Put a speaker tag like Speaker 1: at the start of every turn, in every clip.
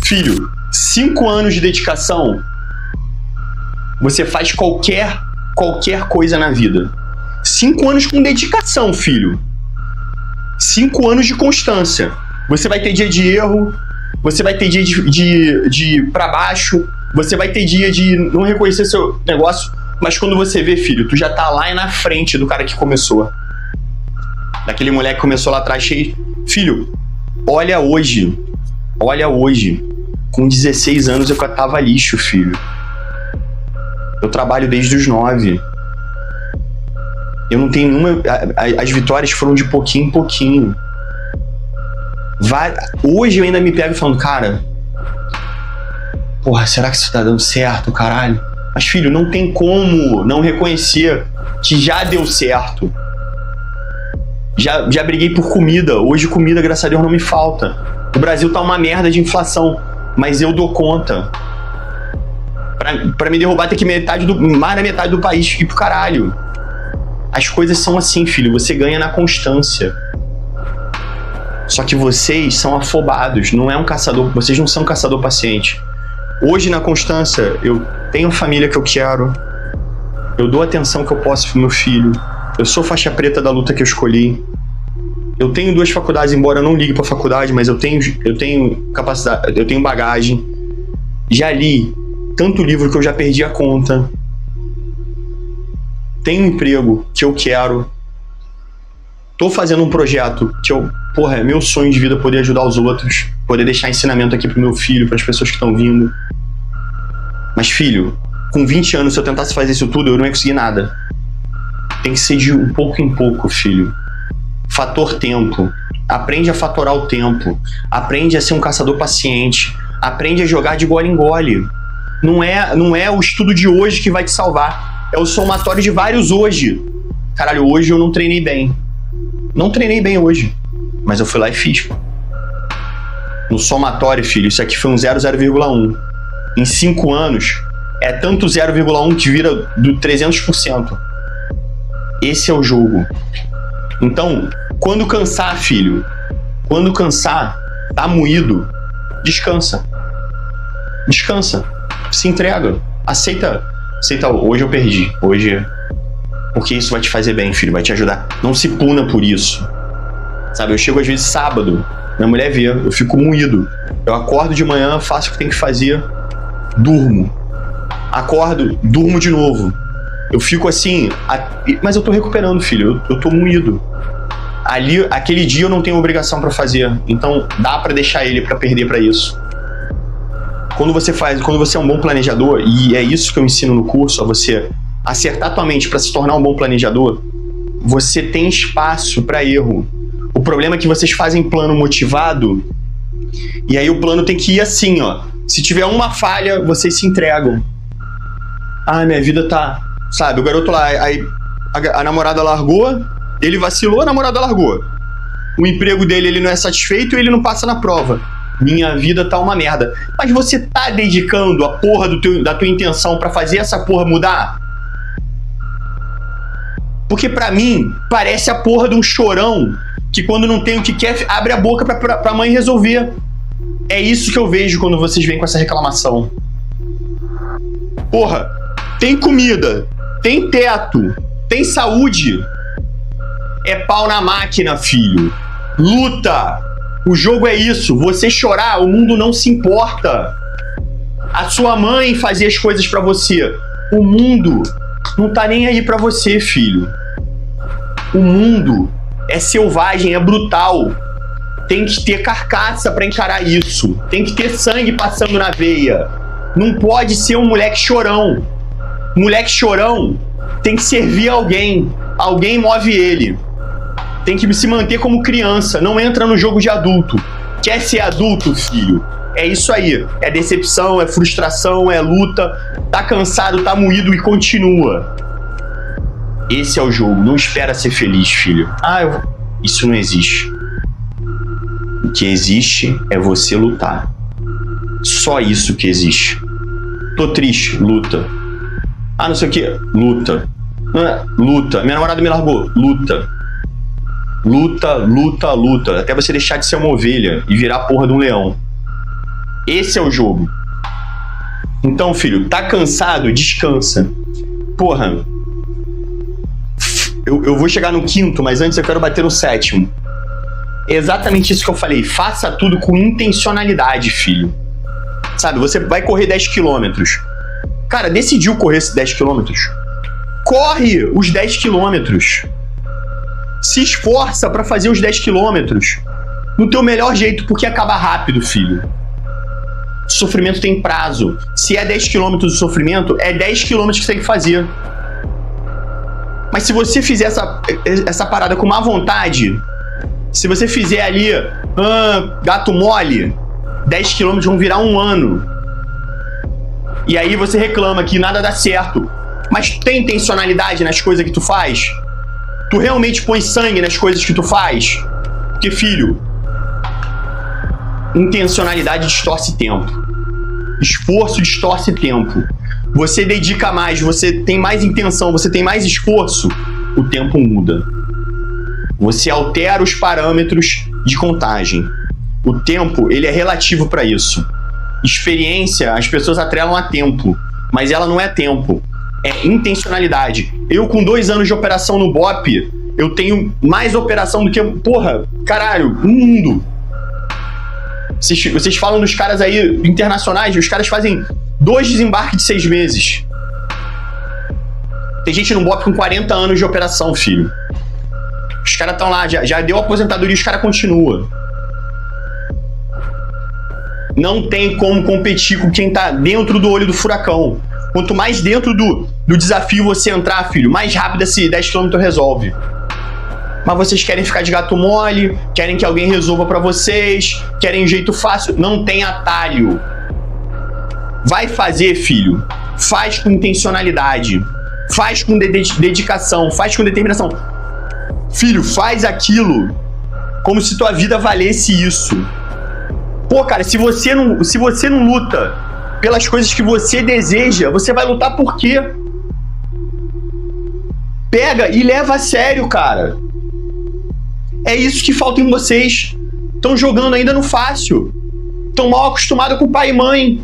Speaker 1: Filho, 5 anos de dedicação, você faz qualquer coisa na vida. 5 anos com dedicação, filho. 5 anos de constância. Você vai ter dia de erro, você vai ter dia de pra baixo, você vai ter dia de não reconhecer seu negócio, mas quando você vê, filho, tu já tá lá na frente do cara que começou. Daquele moleque que começou lá atrás cheio. Filho, olha hoje. Com 16 anos eu catava lixo, filho. Eu trabalho desde os 9. Eu não tenho nenhuma... As vitórias foram de pouquinho em pouquinho. Hoje eu ainda me pego falando, cara... Porra, será que isso tá dando certo, caralho? Mas, filho, não tem como não reconhecer que já deu certo. Já briguei por comida. Hoje comida, graças a Deus, não me falta. O Brasil tá uma merda de inflação, mas eu dou conta. Pra me derrubar tem que mais da metade do país ir pro caralho. As coisas são assim, filho. Você ganha na constância. Só que vocês são afobados. Não é um caçador. Vocês não são caçador paciente. Hoje, na constância, eu tenho a família que eu quero. Eu dou a atenção que eu posso pro meu filho. Eu sou faixa preta da luta que eu escolhi. Eu tenho 2 faculdades, embora eu não ligue pra faculdade, mas eu tenho capacidade, eu tenho bagagem. Já li tanto livro que eu já perdi a conta. Tenho um emprego que eu quero. Tô fazendo um projeto que é meu sonho de vida poder ajudar os outros, poder deixar ensinamento aqui pro meu filho, pras pessoas que estão vindo. Mas, filho, com 20 anos, se eu tentasse fazer isso tudo, eu não ia conseguir nada. Tem que ser de um pouco em pouco, filho. Fator tempo. Aprende a fatorar o tempo. Aprende a ser um caçador paciente. Aprende a jogar de gole em gole. Não é o estudo de hoje que vai te salvar. É o somatório de vários hoje. Caralho, hoje eu não treinei bem. Não treinei bem hoje. Mas eu fui lá e fiz. No somatório, filho, isso aqui foi um 0,1. Em 5 anos, é tanto 0,1 que vira do 300%. Esse é o jogo. Então, quando cansar, filho, quando cansar, tá moído, descansa. Descansa. Se entrega. Aceita, hoje eu perdi. Porque isso vai te fazer bem, filho, vai te ajudar. Não se puna por isso. Sabe, eu chego às vezes sábado, minha mulher vê, eu fico moído. Eu acordo de manhã, faço o que tem que fazer, durmo. Acordo, durmo de novo. Eu fico assim, mas eu tô recuperando, filho, eu tô moído. Aquele dia eu não tenho obrigação pra fazer, então dá pra deixar ele pra perder pra isso. Quando você é um bom planejador, e é isso que eu ensino no curso, a você acertar tua mente pra se tornar um bom planejador, você tem espaço pra erro. O problema é que vocês fazem plano motivado, e aí o plano tem que ir assim, ó. Se tiver uma falha, vocês se entregam. Ah, minha vida tá... Sabe, o garoto lá, aí a namorada largou, ele vacilou, a namorada largou. O emprego dele, ele não é satisfeito e ele não passa na prova. Minha vida tá uma merda. Mas você tá dedicando a porra da tua intenção pra fazer essa porra mudar? Porque pra mim, parece a porra de um chorão que quando não tem o que quer, abre a boca pra mãe resolver. É isso que eu vejo quando vocês vêm com essa reclamação. Porra, tem comida, tem teto, tem saúde. É pau na máquina, filho. Luta. O jogo é isso. Você chorar, o mundo não se importa. A sua mãe fazia as coisas pra você. O mundo não tá nem aí pra você, filho. O mundo é selvagem, é brutal. Tem que ter carcaça pra encarar isso. Tem que ter sangue passando na veia. Não pode ser um moleque chorão. Moleque chorão tem que servir a alguém. Alguém move ele. Tem que se manter como criança. Não entra no jogo de adulto. Quer ser adulto, filho? É isso aí. É decepção, é frustração, é luta. Tá cansado, tá moído e continua. Esse é o jogo. Não espera ser feliz, filho. Isso não existe. O que existe é você lutar. Só isso que existe. Tô triste, luta. Não sei o que, luta. Luta. Minha namorada me largou, luta. Luta, luta, luta. Até você deixar de ser uma ovelha e virar a porra de um leão. Esse é o jogo. Então, filho, tá cansado? Descansa. Porra, eu vou chegar no 5º, mas antes eu quero bater no 7º. É exatamente isso que eu falei. Faça tudo com intencionalidade, filho. Sabe, você vai correr 10 quilômetros. Cara, decidiu correr esses 10 quilômetros. Corre os 10 quilômetros. Se esforça pra fazer os 10 quilômetros no teu melhor jeito, porque acaba rápido, filho. Sofrimento tem prazo. Se é 10 quilômetros de sofrimento, é 10 quilômetros que você tem que fazer. Mas se você fizer essa parada com má vontade, se você fizer ali gato mole, 10 quilômetros vão virar 1 ano. E aí você reclama que nada dá certo. Mas tu tem intencionalidade nas coisas que tu faz? Tu realmente põe sangue nas coisas que tu faz? Porque, filho, intencionalidade distorce tempo. Esforço distorce tempo. Você dedica mais, você tem mais intenção, você tem mais esforço, o tempo muda. Você altera os parâmetros de contagem. O tempo, ele é relativo para isso. Experiência, as pessoas atrelam a tempo, mas ela não é tempo, é intencionalidade. Eu, com 2 anos de operação no BOP, eu tenho mais operação do que, porra, caralho, no mundo. Vocês falam dos caras aí internacionais, os caras fazem 2 desembarques de 6 meses. Tem gente no BOP com 40 anos de operação, filho. Os caras estão lá, já deu aposentadoria e os caras continuam. Não tem como competir com quem tá dentro do olho do furacão. Quanto mais dentro do desafio você entrar, filho, mais rápido esse 10 km resolve. Mas vocês querem ficar de gato mole, querem que alguém resolva pra vocês, querem um jeito fácil. Não tem atalho. Vai fazer, filho. Faz com intencionalidade. Faz com dedicação. Faz com determinação. Filho, faz aquilo como se tua vida valesse isso. Pô, cara, se você não luta pelas coisas que você deseja, você vai lutar por quê? Pega e leva a sério, cara. É isso que falta em vocês. Estão jogando ainda no fácil. Estão mal acostumados com pai e mãe.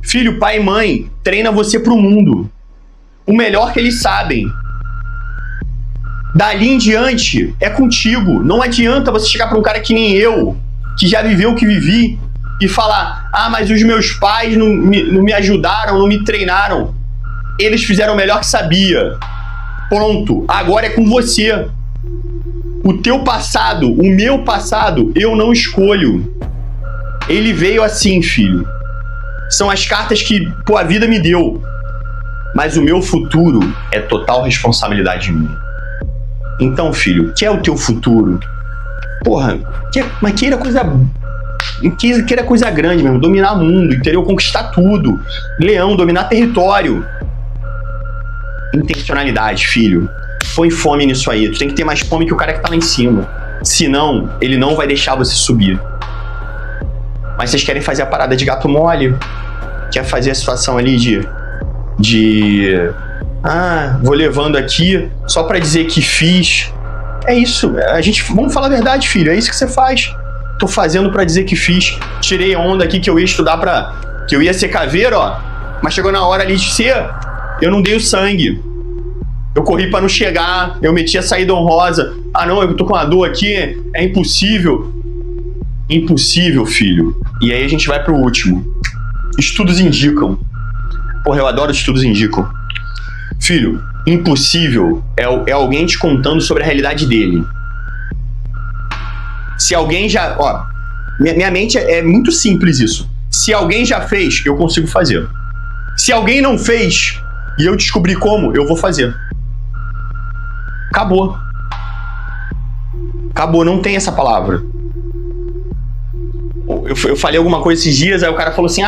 Speaker 1: Filho, pai e mãe treina você pro mundo. O melhor que eles sabem. Dali em diante é contigo. Não adianta você chegar pra um cara que nem eu, que já viveu o que vivi, e falar: ah, mas os meus pais não me ajudaram, não me treinaram. Eles fizeram o melhor que sabia. Pronto, agora é com você. O teu passado, o meu passado, eu não escolho. Ele veio assim, filho. São as cartas que, pô, a vida me deu. Mas o meu futuro é total responsabilidade minha. Então, filho, quer o teu futuro? Porra, mas queira coisa grande mesmo. Dominar o mundo, entendeu? Conquistar tudo. Leão, dominar território. Intencionalidade, filho. Põe fome nisso aí. Tu tem que ter mais fome que o cara que tá lá em cima. Senão, ele não vai deixar você subir. Mas vocês querem fazer a parada de gato mole? Quer fazer a situação ali vou levando aqui só pra dizer que fiz. É isso. Vamos falar a verdade, filho. É isso que você faz. Tô fazendo pra dizer que fiz. Tirei onda aqui que eu ia estudar que eu ia ser caveiro, ó. Mas chegou na hora ali de ser, eu não dei o sangue. Eu corri pra não chegar. Eu meti a saída honrosa. Ah, não, eu tô com uma dor aqui. É impossível. Impossível, filho. E aí a gente vai pro último. Estudos indicam. Porra, eu adoro estudos indicam. Filho, impossível é alguém te contando sobre a realidade dele. Se alguém já... Ó, minha mente é muito simples isso. Se alguém já fez, eu consigo fazer. Se alguém não fez e eu descobrir como, eu vou fazer. Acabou. Acabou, não tem essa palavra. Eu falei alguma coisa esses dias, aí o cara falou assim,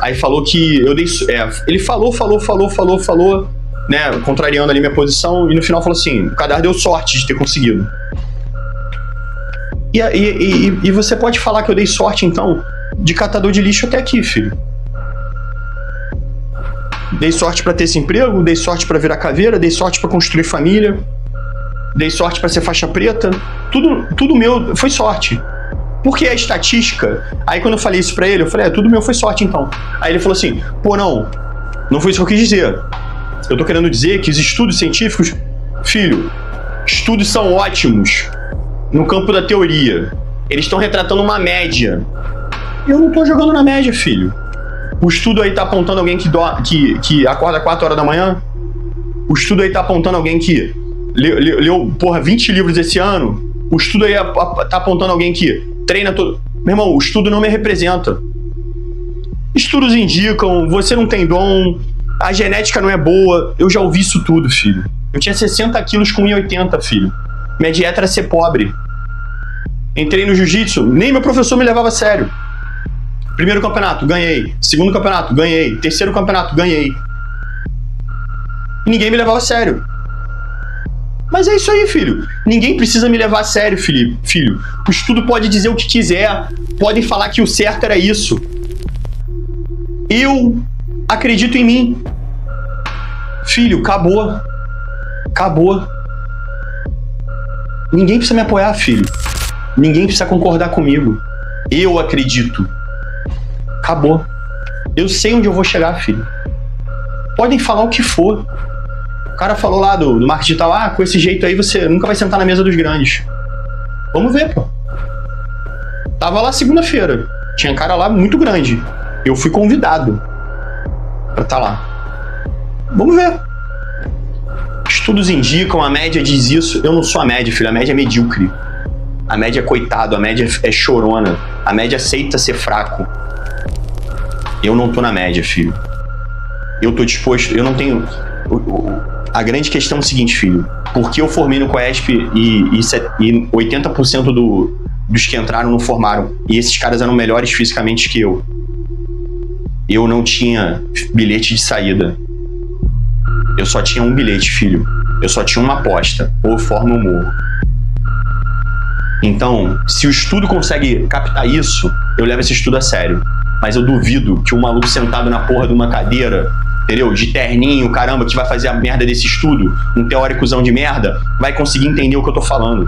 Speaker 1: aí falou que eu dei... ele falou, né, contrariando ali minha posição, e no final falou assim, o Kadar deu sorte de ter conseguido. E você pode falar que eu dei sorte, então, de catador de lixo até aqui, filho. Dei sorte pra ter esse emprego, dei sorte pra virar caveira, dei sorte pra construir família, dei sorte pra ser faixa preta. Tudo meu foi sorte. Porque a estatística... Aí quando eu falei isso pra ele, eu falei, tudo meu foi sorte então. Aí ele falou assim, pô, não foi isso que eu quis dizer. Eu tô querendo dizer que os estudos científicos... Filho, estudos são ótimos no campo da teoria. Eles estão retratando uma média. Eu não tô jogando na média, filho. O estudo aí tá apontando alguém que acorda 4 horas da manhã. O estudo aí tá apontando alguém que leu 20 livros esse ano. O estudo aí tá apontando alguém que treina todo... Meu irmão, o estudo não me representa. Estudos indicam, você não tem dom, a genética não é boa. Eu já ouvi isso tudo, filho. Eu tinha 60 quilos com 1,80, filho. Minha dieta era ser pobre. Entrei no jiu-jitsu, nem meu professor me levava a sério. Primeiro campeonato, ganhei. Segundo campeonato, ganhei. Terceiro campeonato, ganhei. E ninguém me levava a sério. Mas é isso aí, filho. Ninguém precisa me levar a sério, filho. O estudo pode dizer o que quiser. Podem falar que o certo era isso. Eu acredito em mim. Filho, acabou. Acabou. Ninguém precisa me apoiar, filho. Ninguém precisa concordar comigo. Eu acredito. Acabou. Eu sei onde eu vou chegar, filho. Podem falar o que for. O cara falou lá do marketing digital, com esse jeito aí você nunca vai sentar na mesa dos grandes. Vamos ver, pô. Tava lá segunda-feira. Tinha cara lá muito grande. Eu fui convidado pra estar lá. Vamos ver. Estudos indicam, a média diz isso. Eu não sou a média, filho. A média é medíocre. A média é coitado, a média é chorona. A média aceita ser fraco. Eu não tô na média, filho. Eu tô disposto, eu não tenho... A grande questão é o seguinte, filho. Porque eu formei no COESP e 80% dos que entraram não formaram. E esses caras eram melhores fisicamente que eu. Eu não tinha bilhete de saída. Eu só tinha um bilhete, filho. Eu só tinha uma aposta. Ou eu formo ou morro. Então, se o estudo consegue captar isso, eu levo esse estudo a sério. Mas eu duvido que um maluco sentado na porra de uma cadeira, entendeu? De terninho, caramba, que vai fazer a merda desse estudo, um teóricozão de merda, vai conseguir entender o que eu tô falando.